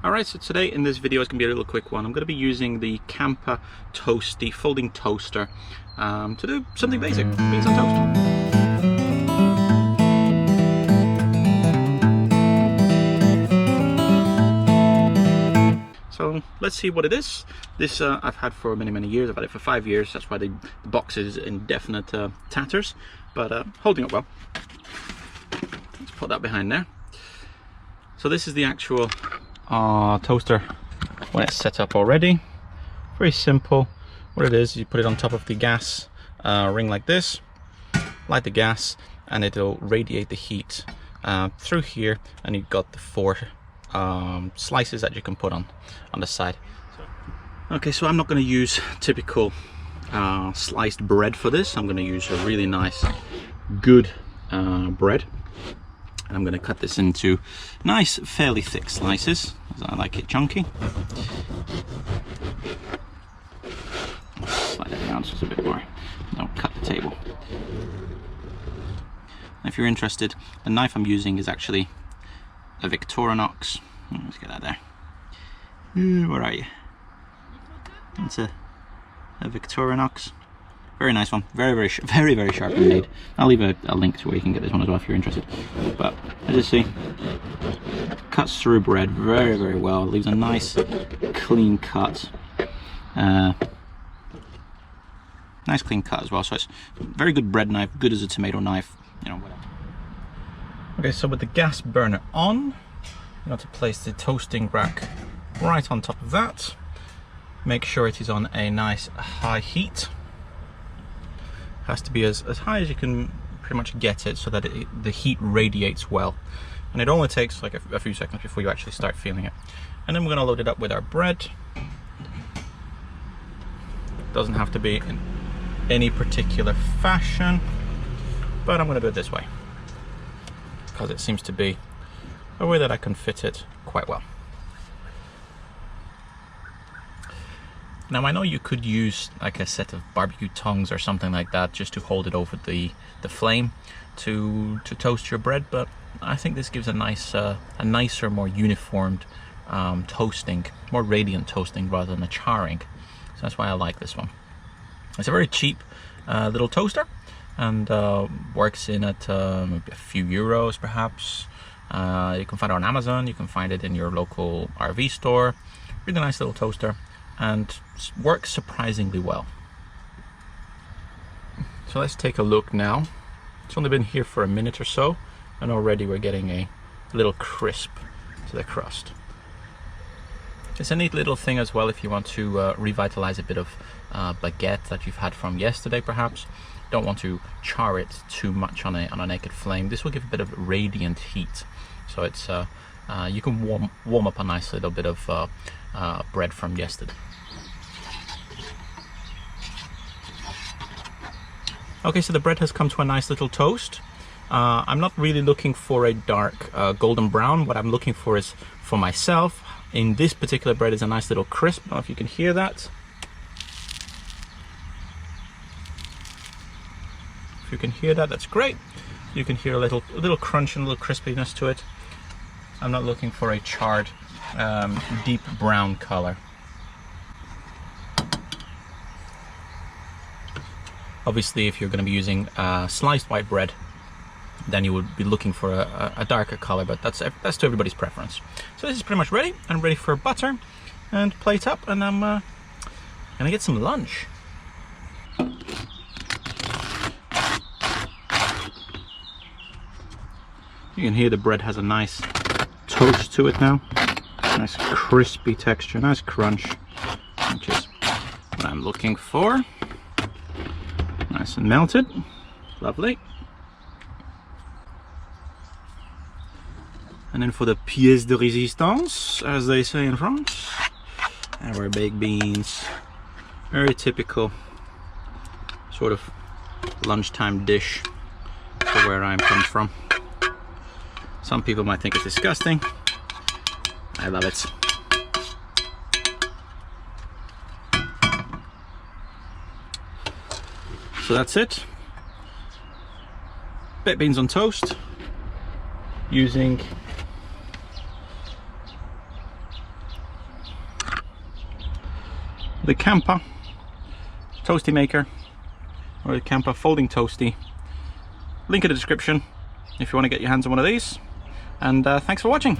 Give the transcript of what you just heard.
Alright, so today in this video is going to be a little quick one. I'm going to be using the Kampa toastie folding toaster to do something basic, beans on toast. So let's see what it is. This I've had for many years. I've had it for 5 years. That's why the box is in definite tatters, but holding up well. Let's put that behind there. So this is the actual toaster when it's set up already. Very simple. What it is, you put it on top of the gas ring like this, light the gas, and it'll radiate the heat through here, and you've got the 4 slices that you can put on the side. Okay, so I'm not going to use typical sliced bread for this. I'm going to use a really nice good bread, and I'm going to cut this into nice fairly thick slices, as I like it chunky. Slide it down just a bit more. Don't cut the table. If you're interested, the knife I'm using is actually a Victorinox. Let's get that there. Where are you? It's a Victorinox. Very nice one. Very sharp indeed. I'll leave a link to where you can get this one as well if you're interested. But as you see, cuts through bread very well. It leaves a nice clean cut. Nice clean cut as well. So it's a very good bread knife, good as a tomato knife, you know, whatever. Okay, so with the gas burner on, you want to place the toasting rack right on top of that. Make sure it is on a nice high heat. Has to be as high as you can pretty much get it, so that the heat radiates well. And it only takes like a few seconds before you actually start feeling it. And then we're going to load it up with our bread. Doesn't have to be in any particular fashion, but I'm going to do it this way because it seems to be a way that I can fit it quite well. Now I know you could use like a set of barbecue tongs or something like that just to hold it over the flame to toast your bread, but I think this gives a nicer, more uniformed toasting, more radiant toasting rather than a charring. So that's why I like this one. It's a very cheap little toaster, and works in at maybe a few euros perhaps. You can find it on Amazon, you can find it in your local RV store. Really nice little toaster, and works surprisingly well. So let's take a look now. It's only been here for a minute or so, and already we're getting a little crisp to the crust. It's a neat little thing as well if you want to revitalize a bit of baguette that you've had from yesterday perhaps. Don't want to char it too much on a naked flame. This will give a bit of radiant heat, so it's you can warm up a nice little bit of bread from yesterday. Okay, so the bread has come to a nice little toast. I'm not really looking for a dark golden brown. What I'm looking for is, for myself, in this particular bread, is a nice little crisp. I don't know if you can hear that. If you can hear that, that's great. You can hear a little crunch and a little crispiness to it. I'm not looking for a charred, deep brown color. Obviously, if you're going to be using sliced white bread, then you would be looking for a darker color, but that's to everybody's preference. So this is pretty much ready. I'm ready for butter and plate up, and I'm gonna get some lunch. You can hear the bread has a nice toast to it now. Nice crispy texture, nice crunch, which is what I'm looking for. Nice and melted, lovely. And then for the pièce de résistance, as they say in France, our baked beans. Very typical sort of lunchtime dish for where I'm come from. Some people might think it's disgusting. I love it. So that's it. Baked beans on toast, using the Kampa toastie maker, or the Kampa folding toastie. Link in the description if you want to get your hands on one of these, and thanks for watching.